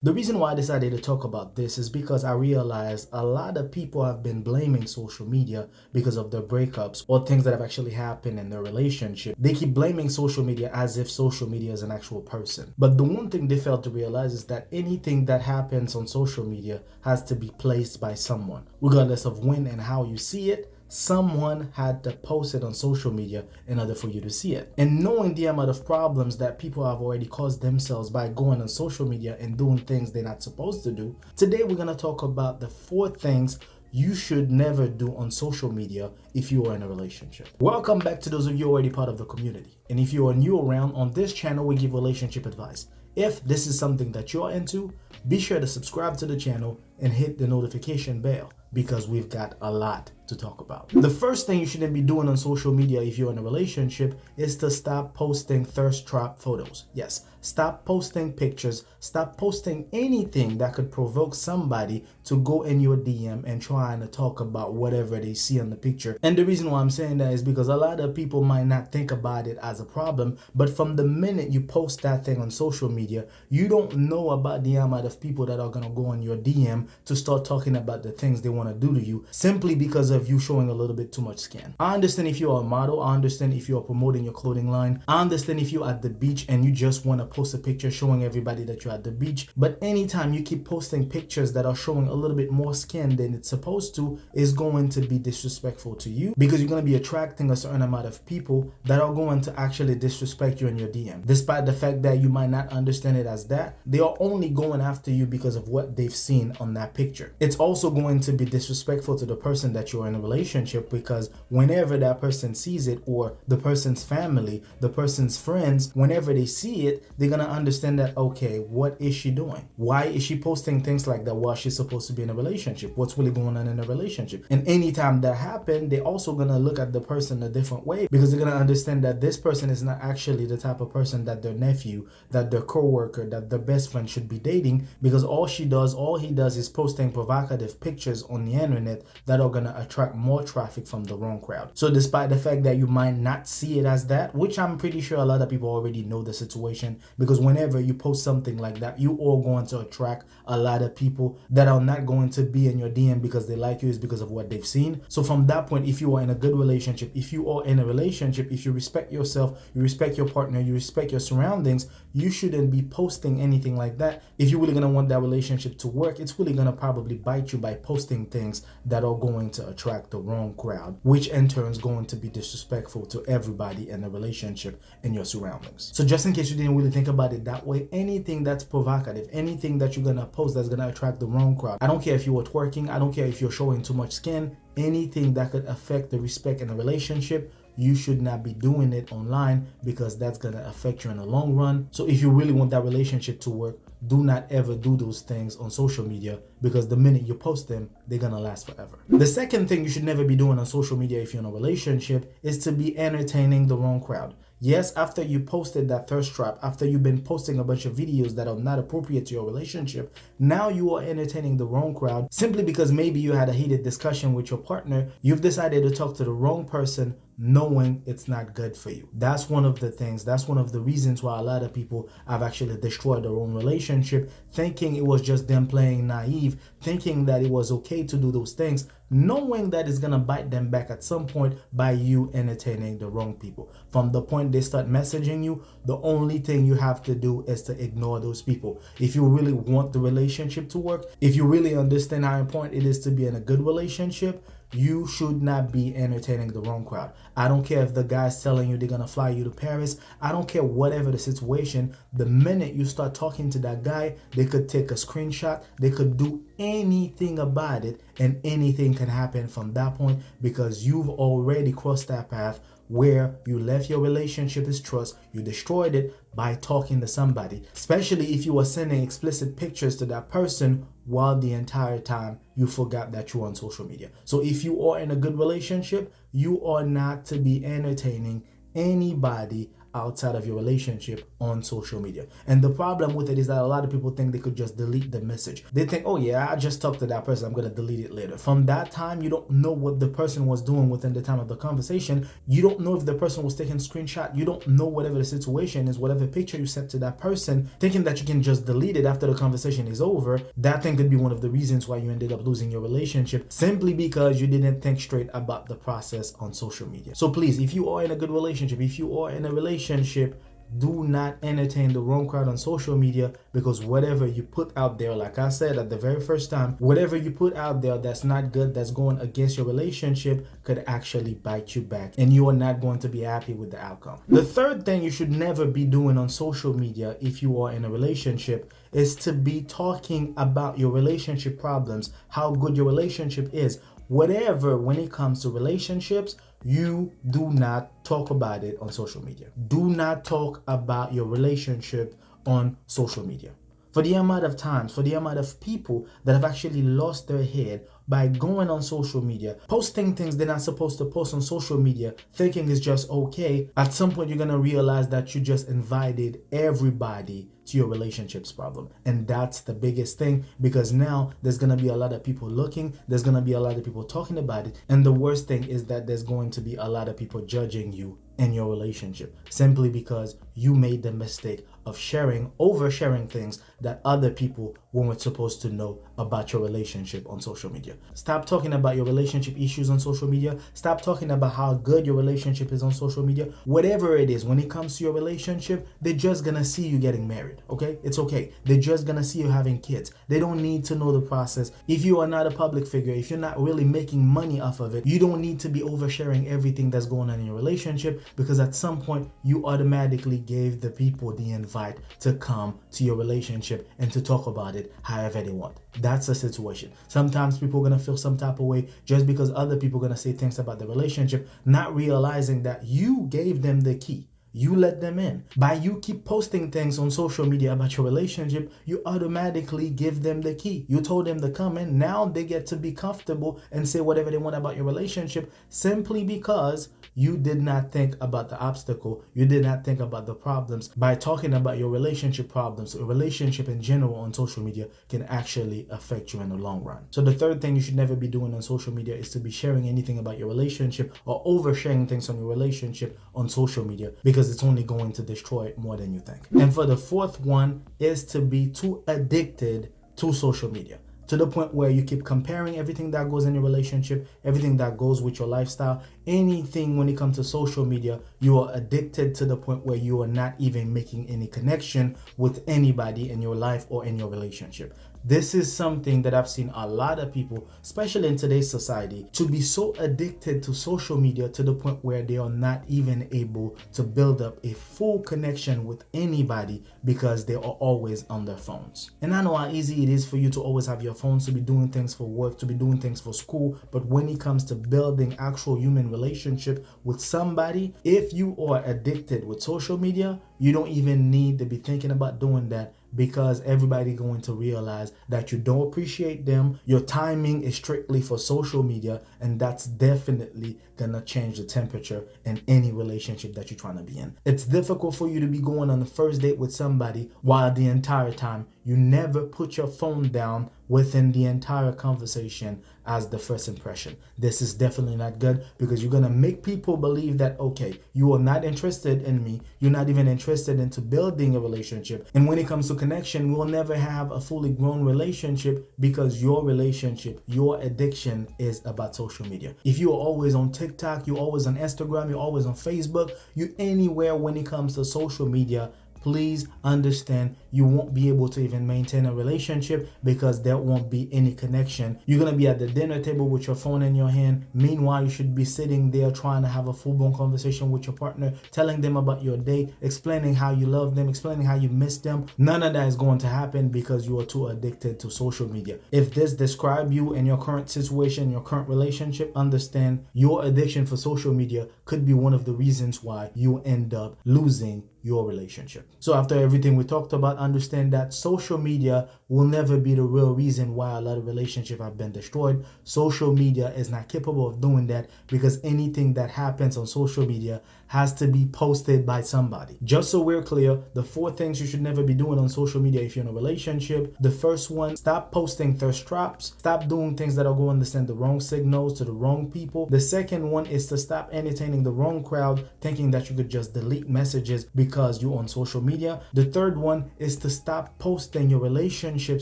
The reason why I decided to talk about this is because I realized a lot of people have been blaming social media because of their breakups or things that have actually happened in their relationship. They keep blaming social media as if social media is an actual person. But the one thing they fail to realize is that anything that happens on social media has to be placed by someone. Regardless of when and how you see it, someone had to post it on social media in order for you to see it. And knowing the amount of problems that people have already caused themselves by going on social media and doing things they're not supposed to do, today we're going to talk about the 4 things you should never do on social media if you are in a relationship. Welcome back to those of you already part of the community. And if you are new around, on this channel we give relationship advice. If this is something that you're into, be sure to subscribe to the channel and hit the notification bell because we've got a lot to talk about. The first thing you shouldn't be doing on social media if you're in a relationship is to stop posting thirst trap photos. Yes, stop posting pictures, stop posting anything that could provoke somebody to go in your DM and trying to talk about whatever they see on the picture. And the reason why I'm saying that is because a lot of people might not think about it as a problem, but from the minute you post that thing on social media, you don't know about the amount of people that are gonna go on your DM to start talking about the things they want to do to you simply because of you showing a little bit too much skin. I understand if you're a model, I understand if you're promoting your clothing line, I understand if you're at the beach and you just want to post a picture showing everybody that you're at the beach, but anytime you keep posting pictures that are showing a little bit more skin than it's supposed to is going to be disrespectful to you because you're going to be attracting a certain amount of people that are going to actually disrespect you in your DM. Despite the fact that you might not understand it as that, they are only going after you because of what they've seen on that picture. It's also going to be disrespectful to the person that you're in a relationship because whenever that person sees it, or the person's family, the person's friends, whenever they see it, they're gonna understand that, okay, what is she doing? Why is she posting things like that while she's supposed to be in a relationship? What's really going on in a relationship? And anytime that happens, they're also gonna look at the person a different way because they're gonna understand that this person is not actually the type of person that their nephew, that their co-worker, that their best friend should be dating, because all he does is posting provocative pictures on the internet that are gonna attract more traffic from the wrong crowd. So despite the fact that you might not see it as that, which I'm pretty sure a lot of people already know the situation, because whenever you post something like that, you are going to attract a lot of people that are not going to be in your DM because they like you, is because of what they've seen. So from that point, if you are in a good relationship, if you are in a relationship, if you respect yourself, you respect your partner, you respect your surroundings, you shouldn't be posting anything like that. If you're really gonna want that relationship to work, it's really gonna probably bite you by posting things that are going to attract the wrong crowd, which in turn is going to be disrespectful to everybody in the relationship and your surroundings. So just in case you didn't really think about it that way, anything that's provocative, anything that you're gonna post that's gonna attract the wrong crowd, I don't care if you're twerking, I don't care if you're showing too much skin, anything that could affect the respect in the relationship, you should not be doing it online because that's going to affect you in the long run. So if you really want that relationship to work, do not ever do those things on social media because the minute you post them, they're going to last forever. The second thing you should never be doing on social media if you're in a relationship is to be entertaining the wrong crowd. Yes, after you posted that thirst trap, after you've been posting a bunch of videos that are not appropriate to your relationship, now you are entertaining the wrong crowd simply because maybe you had a heated discussion with your partner. You've decided to talk to the wrong person knowing it's not good for you. That's one of the things, that's one of the reasons why a lot of people have actually destroyed their own relationship, thinking it was just them playing naive, thinking that it was okay to do those things, knowing that it's gonna bite them back at some point by you entertaining the wrong people. From the point they start messaging you, the only thing you have to do is to ignore those people. If you really want the relationship to work, if you really understand how important it is to be in a good relationship, you should not be entertaining the wrong crowd. I don't care if the guy's telling you they're gonna fly you to Paris. I don't care whatever the situation. The minute you start talking to that guy, they could take a screenshot, they could do anything about it, and anything can happen from that point because you've already crossed that path where you left your relationship as trust, you destroyed it by talking to somebody, especially if you were sending explicit pictures to that person while the entire time you forgot that you're on social media. So if you are in a good relationship, you are not to be entertaining anybody outside of your relationship on social media. And the problem with it is that a lot of people think they could just delete the message. They think, oh yeah, I just talked to that person, I'm gonna delete it later. From that time, you don't know what the person was doing within the time of the conversation. You don't know if the person was taking screenshot. You don't know whatever the situation is, whatever picture you sent to that person, thinking that you can just delete it after the conversation is over. That thing could be one of the reasons why you ended up losing your relationship, simply because you didn't think straight about the process on social media. So please, if you are in a good relationship, if you are in a relationship, do not entertain the wrong crowd on social media, because whatever you put out there, like I said at the very first time, whatever you put out there that's not good, that's going against your relationship, could actually bite you back, and you are not going to be happy with the outcome. The third thing you should never be doing on social media if you are in a relationship is to be talking about your relationship problems, how good your relationship is. Whatever, when it comes to relationships, you do not talk about it on social media. Do not talk about your relationship on social media. For the amount of times, for the amount of people that have actually lost their head by going on social media, posting things they're not supposed to post on social media, thinking it's just okay, at some point you're going to realize that you just invited everybody to your relationships problem. And that's the biggest thing, because now there's going to be a lot of people looking, there's going to be a lot of people talking about it, and the worst thing is that there's going to be a lot of people judging you in your relationship, simply because you made the mistake of oversharing things that other people weren't supposed to know about your relationship on social media. Stop talking about your relationship issues on social media. Stop talking about how good your relationship is on social media. Whatever it is, when it comes to your relationship, they're just gonna see you getting married, okay? It's okay. They're just gonna see you having kids. They don't need to know the process. If you are not a public figure, if you're not really making money off of it, you don't need to be oversharing everything that's going on in your relationship, because at some point you automatically gave the people the invite to come to your relationship and to talk about it however they want. That's the situation. Sometimes people are going to feel some type of way just because other people are going to say things about the relationship, not realizing that you gave them the key. You let them in. By you keep posting things on social media about your relationship, you automatically give them the key. You told them to come in. Now they get to be comfortable and say whatever they want about your relationship, simply because you did not think about the obstacle. You did not think about the problems. By talking about your relationship problems, a relationship in general on social media can actually affect you in the long run. So the third thing you should never be doing on social media is to be sharing anything about your relationship or oversharing things on your relationship on social media, because it's only going to destroy it more than you think. And for the fourth one is to be too addicted to social media, to the point where you keep comparing everything that goes in your relationship, everything that goes with your lifestyle, anything when it comes to social media, you are addicted to the point where you are not even making any connection with anybody in your life or in your relationship. This is something that I've seen a lot of people, especially in today's society, to be so addicted to social media to the point where they are not even able to build up a full connection with anybody, because they are always on their phones. And I know how easy it is for you to always have your phones, to be doing things for work, to be doing things for school, but when it comes to building actual human relationship with somebody, if you are addicted with social media, you don't even need to be thinking about doing that, because everybody going to realize that you don't appreciate them. Your timing is strictly for social media, and that's definitely gonna change the temperature in any relationship that you're trying to be in. It's difficult for you to be going on the first date with somebody while the entire time you never put your phone down within the entire conversation as the first impression. This is definitely not good, because you're gonna make people believe that, okay, you are not interested in me, you're not even interested into building a relationship, and when it comes to connection, we'll never have a fully grown relationship, because your relationship, your addiction is about social media. If you are always on TikTok, you're always on Instagram, you're always on Facebook, you're anywhere when it comes to social media, please understand you won't be able to even maintain a relationship, because there won't be any connection. You're going to be at the dinner table with your phone in your hand. Meanwhile, you should be sitting there trying to have a full-blown conversation with your partner, telling them about your day, explaining how you love them, explaining how you miss them. None of that is going to happen, because you are too addicted to social media. If this describes you in your current situation, your current relationship, understand your addiction for social media could be one of the reasons why you end up losing your relationship. So after everything we talked about, understand that social media will never be the real reason why a lot of relationships have been destroyed. Social media is not capable of doing that, because anything that happens on social media has to be posted by somebody. Just so we're clear, the 4 things you should never be doing on social media if you're in a relationship. The first one, stop posting thirst traps. Stop doing things that are going to send the wrong signals to the wrong people. The second one is to stop entertaining the wrong crowd, thinking that you could just delete messages because you're on social media. The third one is to stop posting your relationship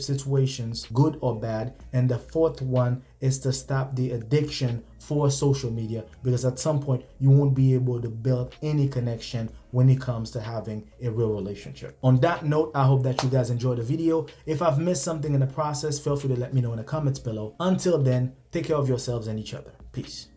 situations, good or bad. And the fourth one is to stop the addiction for social media, because at some point you won't be able to build any connection when it comes to having a real relationship. On that note, I hope that you guys enjoyed the video. If I've missed something in the process, feel free to let me know in the comments below. Until then, take care of yourselves and each other. Peace.